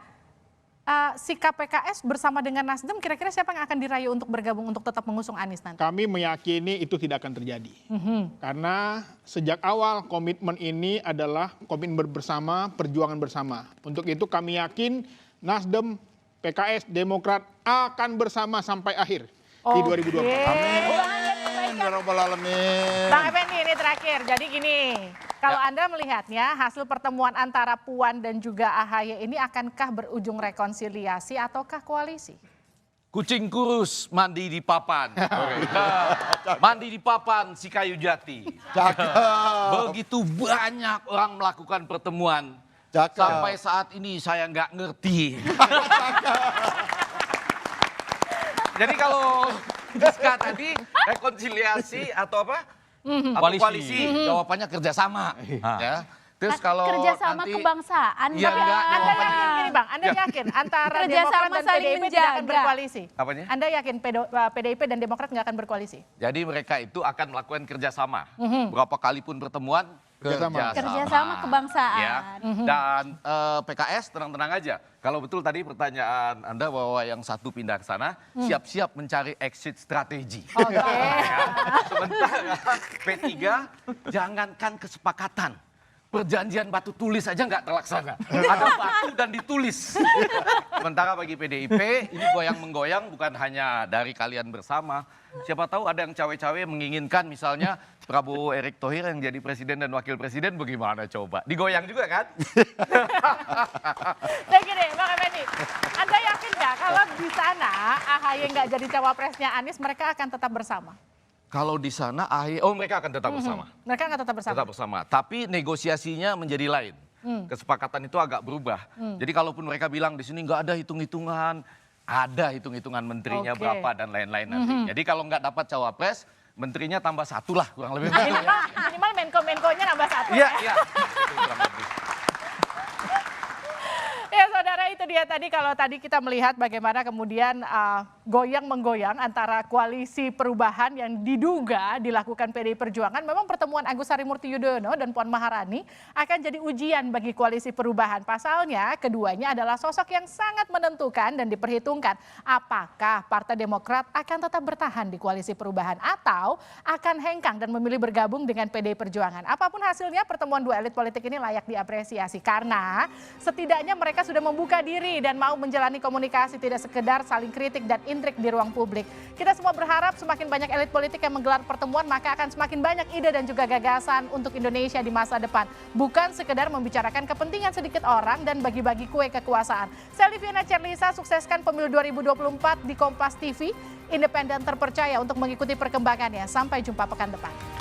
sikap PKS bersama dengan Nasdem, kira-kira siapa yang akan dirayu untuk bergabung untuk tetap mengusung Anies nanti? Kami meyakini itu tidak akan terjadi. Karena sejak awal komitmen ini adalah komitmen bersama, perjuangan bersama. Untuk itu kami yakin Nasdem, PKS, Demokrat akan bersama sampai akhir di 2024. Amin. Ya Rabbal Alamin. Bang Effendi ini terakhir, jadi gini, kalau Anda melihatnya hasil pertemuan antara Puan dan juga AHY ini akankah berujung rekonsiliasi ataukah koalisi? Kucing kurus mandi di papan. Mandi di papan si kayu jati. Begitu banyak orang melakukan pertemuan. Sampai saat ini saya nggak ngerti. Jadi kalau Diska tadi rekonsiliasi atau apa? Koalisi. Jawabannya kerjasama. Ya. Terus kalau kerjasama nanti kebangsaan, Iya, Bang. enggak, Anda yakin gini Bang, Anda yakin antara Kerjasama Demokrat dan saling PDIP tidak akan menjaga. berkoalisi? Apanya? Anda yakin PDIP dan Demokrat nggak akan berkoalisi? Jadi mereka itu akan melakukan kerjasama. Berapa kali pun pertemuan, Kerjasama kebangsaan. Ya. Dan PKS tenang-tenang aja. Kalau betul tadi pertanyaan Anda bahwa yang satu pindah ke sana, siap-siap mencari exit strategi. Oke. Ya. Sementara P3 jangankan kesepakatan. Perjanjian batu tulis aja nggak terlaksana. Ada batu dan ditulis. Sementara bagi PDIP, ini goyang-menggoyang bukan hanya dari kalian bersama. Siapa tahu ada yang cawe-cawe menginginkan misalnya Prabowo Erick Thohir yang jadi presiden dan wakil presiden, bagaimana coba? Digoyang juga kan? Nah gini, Bang Effendi, Anda yakin nggak kalau di sana AHY nggak jadi cawapresnya Anies, mereka akan tetap bersama? Kalau di sana mereka akan tetap bersama. Mereka akan tetap bersama? Tetap bersama, tapi negosiasinya menjadi lain. Kesepakatan itu agak berubah. Jadi kalaupun mereka bilang di sini nggak ada hitung-hitungan, ada hitung-hitungan menterinya berapa dan lain-lain nanti. Jadi kalau nggak dapat cawapres, menterinya tambah satu lah kurang lebih. Minimal Menko-Menkonya nambah satu. Iya, iya. Itu kurang lebih. Ya saudara, itu dia tadi kalau tadi kita melihat bagaimana kemudian goyang-menggoyang antara koalisi perubahan yang diduga dilakukan PDI Perjuangan. Memang pertemuan Agus Harimurti Yudhoyono dan Puan Maharani akan jadi ujian bagi koalisi perubahan. Pasalnya keduanya adalah sosok yang sangat menentukan dan diperhitungkan apakah Partai Demokrat akan tetap bertahan di koalisi perubahan atau akan hengkang dan memilih bergabung dengan PDI Perjuangan. Apapun hasilnya, pertemuan dua elit politik ini layak diapresiasi karena setidaknya mereka sudah membuka diri dan mau menjalani komunikasi, tidak sekedar saling kritik dan intrik di ruang publik. Kita semua berharap semakin banyak elit politik yang menggelar pertemuan, maka akan semakin banyak ide dan juga gagasan untuk Indonesia di masa depan. Bukan sekedar membicarakan kepentingan sedikit orang dan bagi-bagi kue kekuasaan. Saya Liviana Cerlisa, sukseskan pemilu 2024 di Kompas TV, independen terpercaya untuk mengikuti perkembangannya. Sampai jumpa pekan depan.